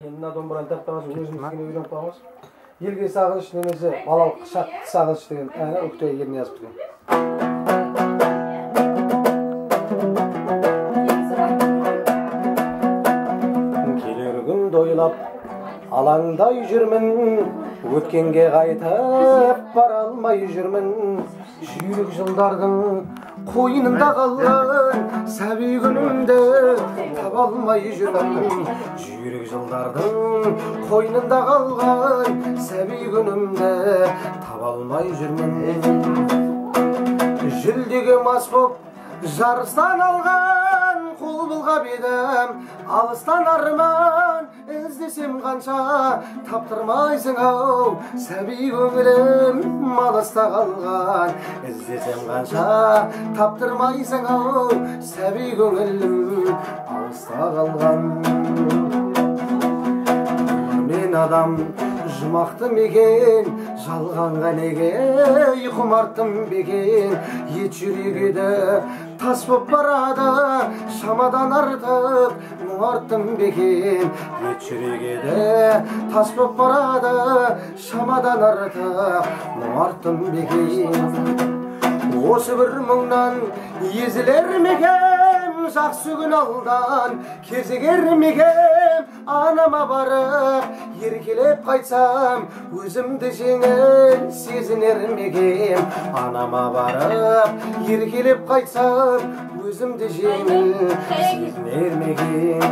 Мына домбыраны таптағанша өзімізге үйреніп қалғанбыз. Елге сағыныш немесе балалық шатты сағыныш деген әні Октay еріне жазып берген. Келер күнді ойлап алаңдай жүрмін, өткенге қайтып бара алмай жүрмін. Жүйрік жылдардың қойнында қалған сәби күнімді таба алмай жүрмін. Жүйрік жылдардың қойнында қалған сәби күнімді таба алмай жүрмін. Жүлдеге мас боп жарыстан алған қол былғап едім, алыстан арман іздесем қанша таптырмайсың ау, сәби көңілім алыста қалған. Іздесем қанша таптырмайсың ау, сәби көңілім алыста қалған. Мен адам жұмақты мекен, жалғанға неге құмартым бекен. Ет жүрек еді тас боп барады, шамадан артып мұңарттым бекен. Ет жүрек еді тас боп барады, шамадан артып мұңарттым бекен. Осы бір мұңнан езілер мекем, жақсы күн алдан кезігер мекем. Анама барып еркелеп қайтсам, өзімді жеңіл сезінер мекем. Анама барып еркелеп қайтсам, өзімді жеңіл сезінер мекем.